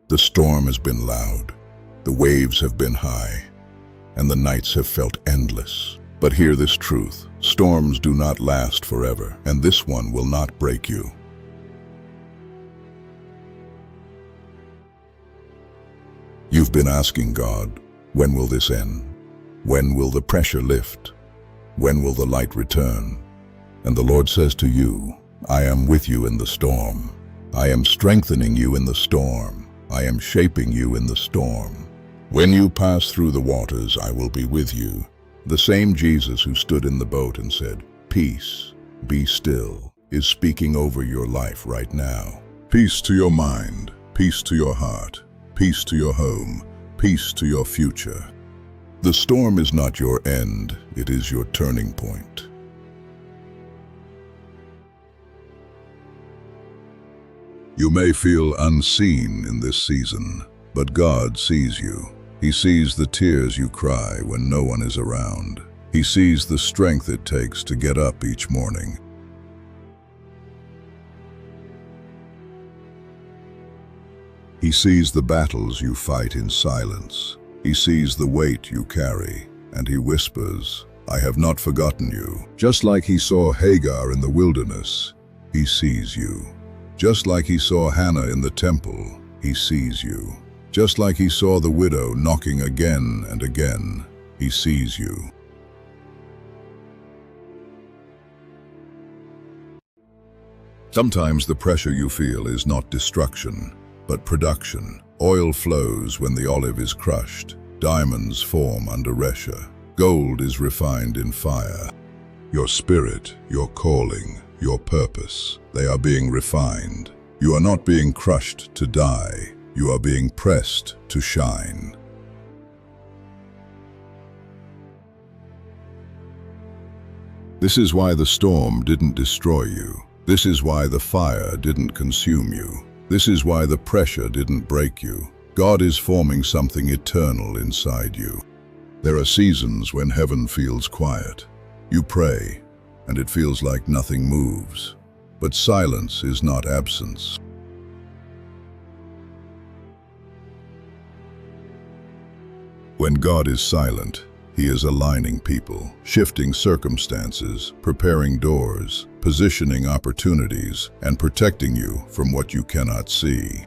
The storm has been loud, the waves have been high, and the nights have felt endless. But hear this truth: storms do not last forever, and this one will not break you. You've been asking God, when will this end? When will the pressure lift? When will the light return? And the Lord says to you, I am with you in the storm. I am strengthening you in the storm. I am shaping you in the storm. When you pass through the waters, I will be with you. The same Jesus who stood in the boat and said, "Peace, be still," is speaking over your life right now. Peace to your mind, peace to your heart, peace to your home, peace to your future. The storm is not your end, it is your turning point. You may feel unseen in this season, but God sees you. He sees the tears you cry when no one is around. He sees the strength it takes to get up each morning. He sees the battles you fight in silence. He sees the weight you carry, and he whispers, I have not forgotten you. Just like he saw Hagar in the wilderness, he sees you. Just like he saw Hannah in the temple, he sees you. Just like he saw the widow knocking again and again, he sees you. Sometimes the pressure you feel is not destruction, but production. Oil flows when the olive is crushed. Diamonds form under pressure. Gold is refined in fire. Your spirit, your calling, your purpose, they are being refined. You are not being crushed to die. You are being pressed to shine. This is why the storm didn't destroy you. This is why the fire didn't consume you. This is why the pressure didn't break you. God is forming something eternal inside you. There are seasons when heaven feels quiet. You pray, and it feels like nothing moves. But silence is not absence. When God is silent, He is aligning people, shifting circumstances, preparing doors, positioning opportunities, and protecting you from what you cannot see.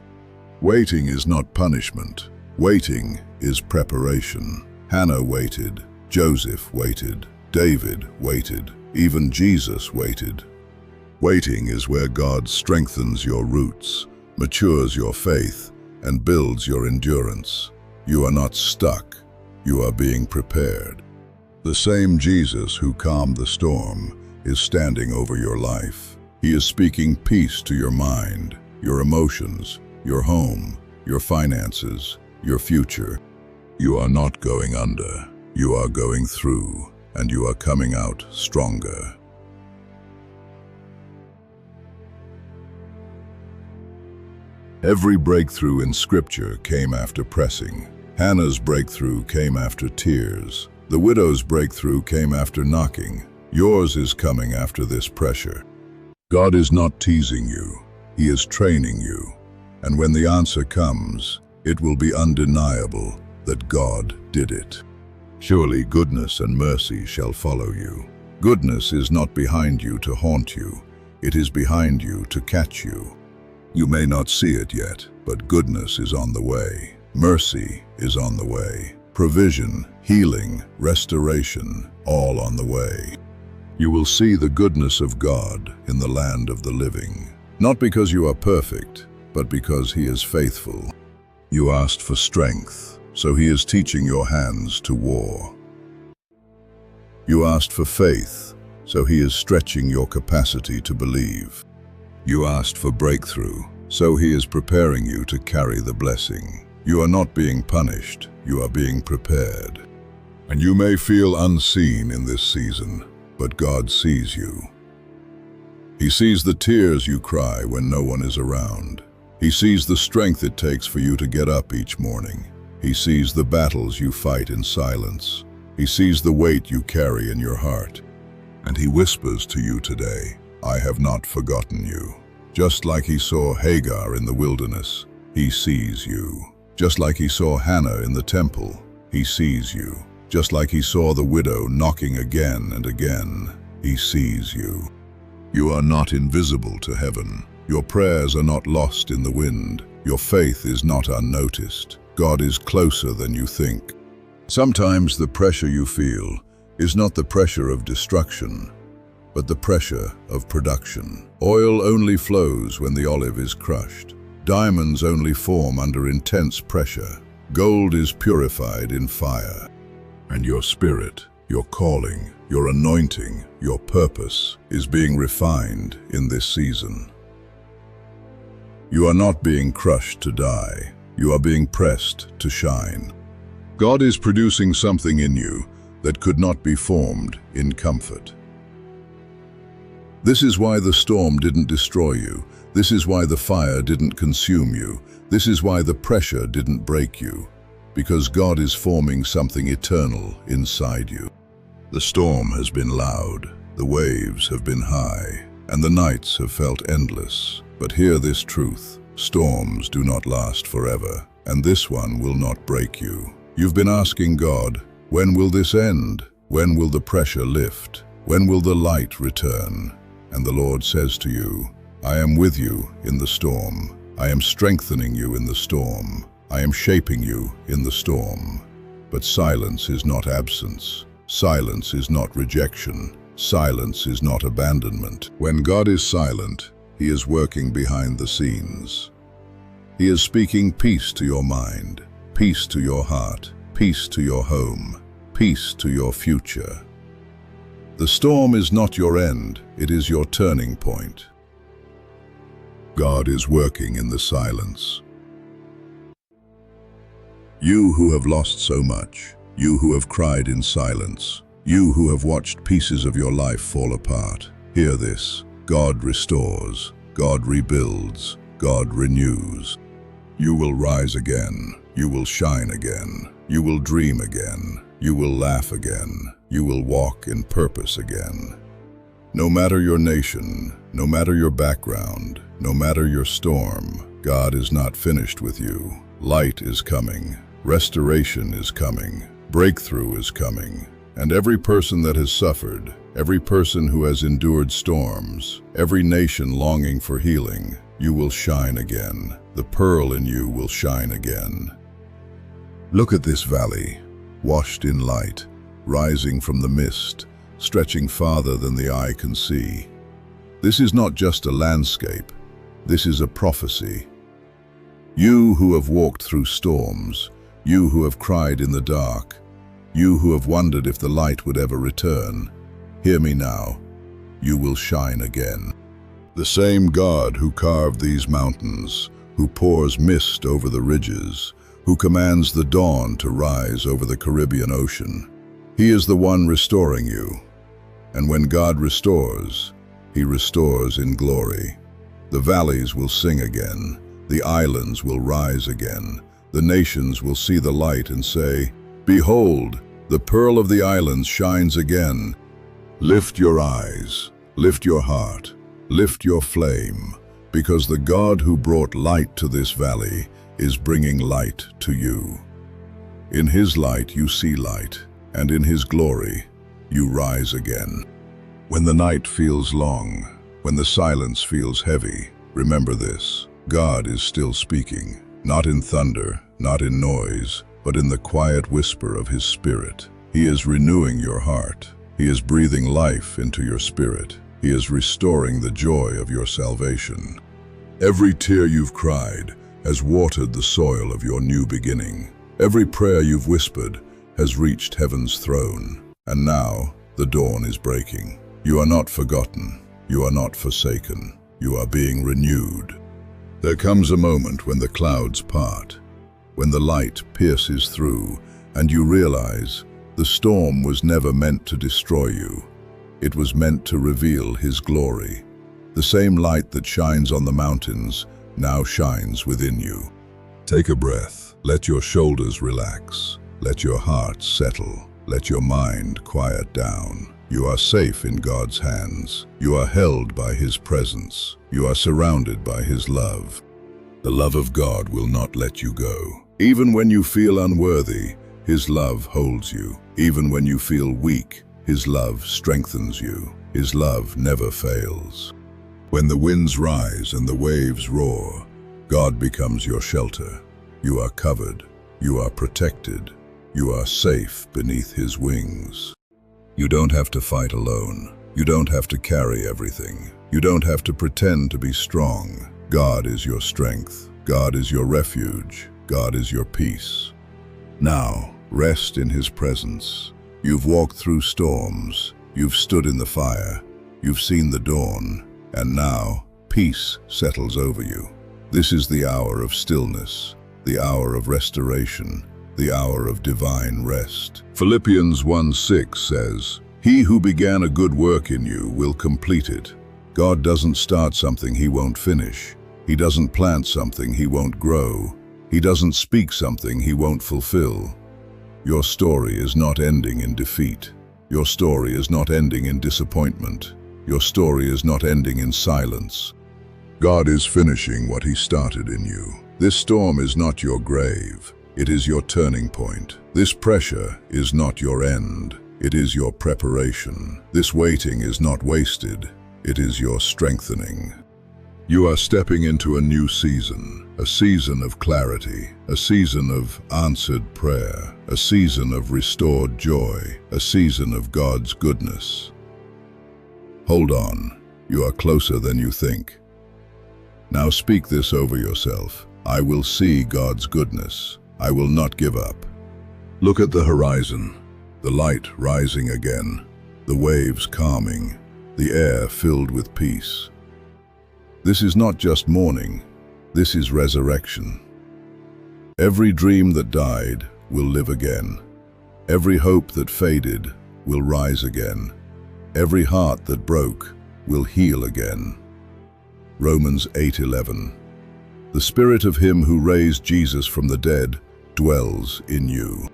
Waiting is not punishment. Waiting is preparation. Hannah waited, Joseph waited, David waited, even Jesus waited. Waiting is where God strengthens your roots, matures your faith, and builds your endurance. You are not stuck. You are being prepared. The same Jesus who calmed the storm is standing over your life. He is speaking peace to your mind, your emotions, your home, your finances, your future. You are not going under. You are going through, and you are coming out stronger. Every breakthrough in Scripture came after pressing. Hannah's breakthrough came after tears. The widow's breakthrough came after knocking. Yours is coming after this pressure. God is not teasing you. He is training you. And when the answer comes, it will be undeniable that God did it. Surely goodness and mercy shall follow you. Goodness is not behind you to haunt you. It is behind you to catch you. You may not see it yet, but goodness is on the way. Mercy is on the way. Provision, healing, restoration, all on the way. You will see the goodness of God in the land of the living. Not because you are perfect, but because He is faithful. You asked for strength, so He is teaching your hands to war. You asked for faith, so He is stretching your capacity to believe. You asked for breakthrough, so He is preparing you to carry the blessing. You are not being punished, you are being prepared. And you may feel unseen in this season, but God sees you. He sees the tears you cry when no one is around. He sees the strength it takes for you to get up each morning. He sees the battles you fight in silence. He sees the weight you carry in your heart. And He whispers to you today, I have not forgotten you. Just like He saw Hagar in the wilderness, He sees you. Just like he saw Hannah in the temple, he sees you. Just like he saw the widow knocking again and again, he sees you. You are not invisible to heaven. Your prayers are not lost in the wind. Your faith is not unnoticed. God is closer than you think. Sometimes the pressure you feel is not the pressure of destruction, but the pressure of production. Oil only flows when the olive is crushed. Diamonds only form under intense pressure. Gold is purified in fire. And your spirit, your calling, your anointing, your purpose is being refined in this season. You are not being crushed to die. You are being pressed to shine. God is producing something in you that could not be formed in comfort. This is why the storm didn't destroy you. This is why the fire didn't consume you. This is why the pressure didn't break you. Because God is forming something eternal inside you. The storm has been loud, the waves have been high, and the nights have felt endless. But hear this truth: storms do not last forever, and this one will not break you. You've been asking God, when will this end? When will the pressure lift? When will the light return? And the Lord says to you, I am with you in the storm. I am strengthening you in the storm. I am shaping you in the storm. But silence is not absence. Silence is not rejection. Silence is not abandonment. When God is silent, He is working behind the scenes. He is speaking peace to your mind, peace to your heart, peace to your home, peace to your future. The storm is not your end, it is your turning point. God is working in the silence. You who have lost so much, you who have cried in silence, you who have watched pieces of your life fall apart, hear this: God restores, God rebuilds, God renews. You will rise again, you will shine again, you will dream again, you will laugh again, you will walk in purpose again. No matter your nation, no matter your background, no matter your storm, God is not finished with you. Light is coming. Restoration is coming, breakthrough is coming, and every person that has suffered, every person who has endured storms, every nation longing for healing, you will shine again. The pearl in you will shine again. Look at this valley, washed in light, rising from the mist, stretching farther than the eye can see. This is not just a landscape, this is a prophecy. You who have walked through storms, you who have cried in the dark, you who have wondered if the light would ever return, hear me now, you will shine again. The same God who carved these mountains, who pours mist over the ridges, who commands the dawn to rise over the Caribbean Ocean, He is the one restoring you. And when God restores, He restores in glory. The valleys will sing again, the islands will rise again, the nations will see the light and say, Behold, the pearl of the islands shines again. Lift your eyes, lift your heart, lift your flame, because the God who brought light to this valley is bringing light to you. In His light you see light, and in His glory you rise again. When the night feels long, when the silence feels heavy, remember this: God is still speaking, not in thunder, not in noise, but in the quiet whisper of His Spirit. He is renewing your heart. He is breathing life into your spirit. He is restoring the joy of your salvation. Every tear you've cried has watered the soil of your new beginning. Every prayer you've whispered has reached heaven's throne. And now the dawn is breaking. You are not forgotten. You are not forsaken. You are being renewed. There comes a moment when the clouds part, when the light pierces through, and you realize the storm was never meant to destroy you. It was meant to reveal His glory. The same light that shines on the mountains now shines within you. Take a breath. Let your shoulders relax. Let your heart settle. Let your mind quiet down. You are safe in God's hands. You are held by His presence. You are surrounded by His love. The love of God will not let you go. Even when you feel unworthy, His love holds you. Even when you feel weak, His love strengthens you. His love never fails. When the winds rise and the waves roar, God becomes your shelter. You are covered. You are protected. You are safe beneath His wings. You don't have to fight alone. You don't have to carry everything. You don't have to pretend to be strong. God is your strength. God is your refuge. God is your peace. Now, rest in His presence. You've walked through storms. You've stood in the fire. You've seen the dawn. And now, peace settles over you. This is the hour of stillness, the hour of restoration, the hour of divine rest. Philippians 1:6 says, "He who began a good work in you will complete it." God doesn't start something He won't finish. He doesn't plant something He won't grow. He doesn't speak something He won't fulfill. Your story is not ending in defeat. Your story is not ending in disappointment. Your story is not ending in silence. God is finishing what He started in you. This storm is not your grave. It is your turning point. This pressure is not your end. It is your preparation. This waiting is not wasted. It is your strengthening. You are stepping into a new season, a season of clarity, a season of answered prayer, a season of restored joy, a season of God's goodness. Hold on, you are closer than you think. Now speak this over yourself. I will see God's goodness. I will not give up. Look at the horizon, the light rising again, the waves calming, the air filled with peace. This is not just morning, this is resurrection. Every dream that died will live again. Every hope that faded will rise again. Every heart that broke will heal again. Romans 8:11. The Spirit of Him who raised Jesus from the dead dwells in you.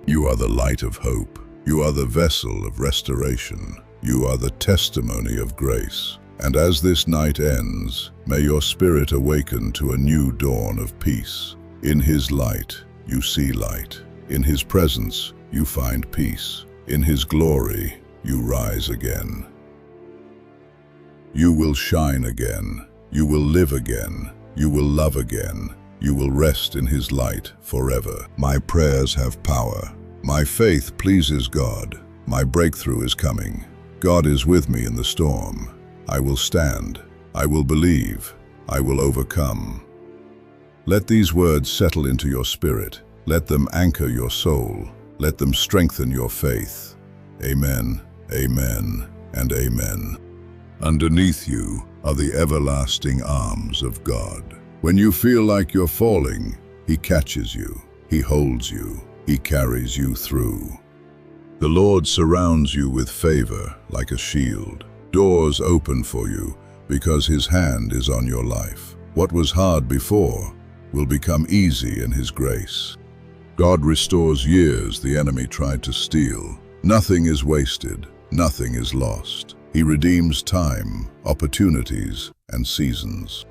You are the light of hope. You are the vessel of restoration. You are the testimony of grace. And as this night ends, may your spirit awaken to a new dawn of peace. In His light, you see light. In His presence, you find peace. In His glory, you rise again. You will shine again. You will live again. You will love again. You will rest in His light forever. My prayers have power. My faith pleases God. My breakthrough is coming. God is with me in the storm. I will stand. I will believe. I will overcome. Let these words settle into your spirit. Let them anchor your soul. Let them strengthen your faith. Amen, amen, and amen. Underneath you are the everlasting arms of God. When you feel like you're falling, He catches you. He holds you. He carries you through. The Lord surrounds you with favor like a shield. Doors open for you because His hand is on your life. What was hard before will become easy in His grace. God restores years the enemy tried to steal. Nothing is wasted. Nothing is lost. He redeems time, opportunities, and seasons.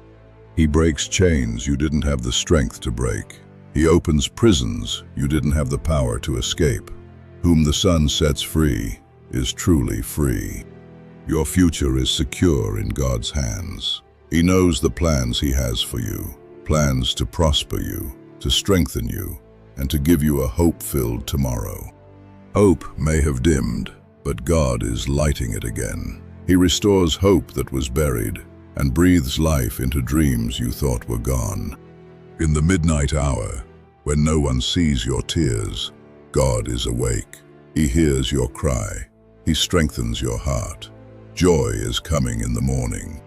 He breaks chains you didn't have the strength to break. He opens prisons you didn't have the power to escape. Whom the Son sets free is truly free. Your future is secure in God's hands. He knows the plans He has for you, plans to prosper you, to strengthen you, and to give you a hope-filled tomorrow. Hope may have dimmed, but God is lighting it again. He restores hope that was buried and breathes life into dreams you thought were gone. In the midnight hour, when no one sees your tears, God is awake. He hears your cry. He strengthens your heart. Joy is coming in the morning.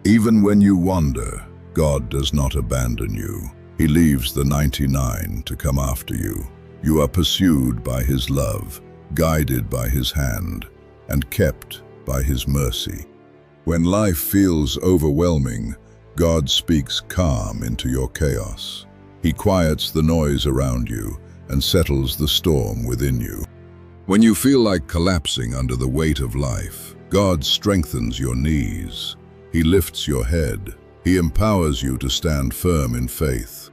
Even when you wander, God does not abandon you. He leaves the 99 to come after you. You are pursued by His love, guided by His hand, and kept by His mercy. When life feels overwhelming, God speaks calm into your chaos. He quiets the noise around you and settles the storm within you. When you feel like collapsing under the weight of life, God strengthens your knees. He lifts your head. He empowers you to stand firm in faith.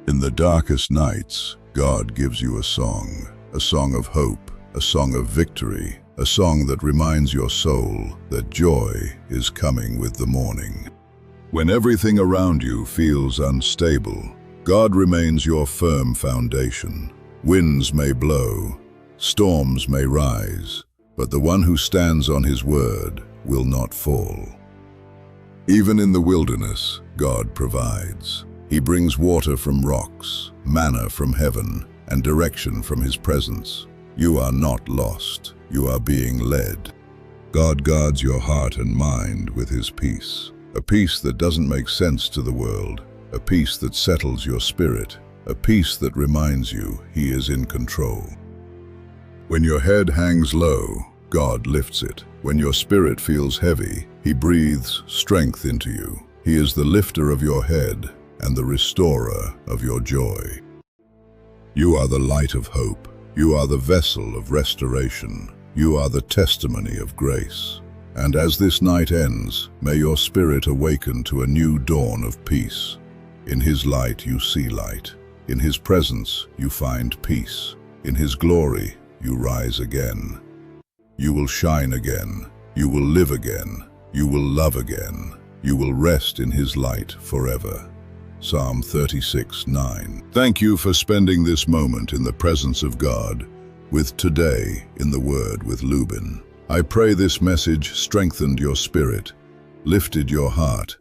In the darkest nights, God gives you a song of hope, a song of victory, a song that reminds your soul that joy is coming with the morning. When everything around you feels unstable, God remains your firm foundation. Winds may blow, storms may rise, but the one who stands on his word will not fall. Even in the wilderness, God provides. He brings water from rocks, manna from heaven, and direction from his presence. You are not lost. You are being led. God guards your heart and mind with his peace. A peace that doesn't make sense to the world. A peace that settles your spirit. A peace that reminds you he is in control. When your head hangs low, God lifts it. When your spirit feels heavy, he breathes strength into you. He is the lifter of your head and the restorer of your joy. You are the light of hope. You are the vessel of restoration. You are the testimony of grace. And as this night ends, may your spirit awaken to a new dawn of peace. In his light you see light. In his presence you find peace. In his glory you rise again. You will shine again. You will live again. You will love again. You will rest in his light forever. Psalm 36:9. Thank you for spending this moment in the presence of God with Today in the Word with Lubin. I pray this message strengthened your spirit, lifted your heart,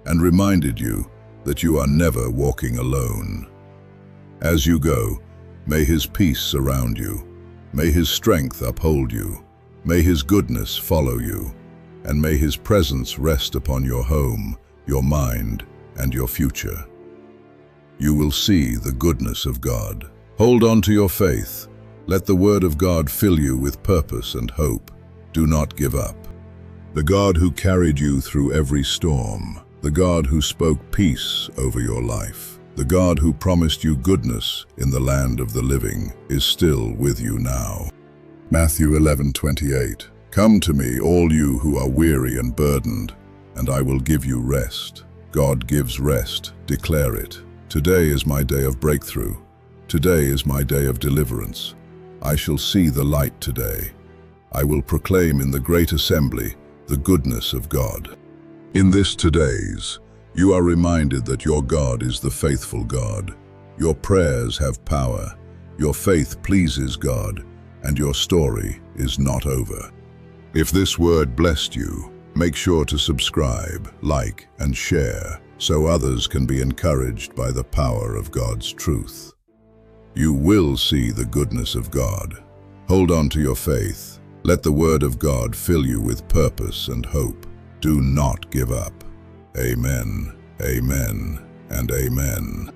and reminded you that you are never walking alone. As you go, may his peace surround you. May his strength uphold you. May his goodness follow you. And may his presence rest upon your home, your mind, and your future. You will see the goodness of God. Hold on to your faith. Let the word of God fill you with purpose and hope. Do not give up. The God who carried you through every storm, the God who spoke peace over your life, the God who promised you goodness in the land of the living is still with you now. Matthew 11:28. Come to me, all you who are weary and burdened, and I will give you rest. God gives rest. Declare it. Today is my day of breakthrough. Today is my day of deliverance. I shall see the light today. I will proclaim in the great assembly the goodness of God. In this today's, you are reminded that your God is the faithful God. Your prayers have power. Your faith pleases God, and your story is not over. If this word blessed you, make sure to subscribe, like, and share so others can be encouraged by the power of God's truth. You will see the goodness of God. Hold on to your faith. Let the word of God fill you with purpose and hope. Do not give up. Amen, amen, and amen.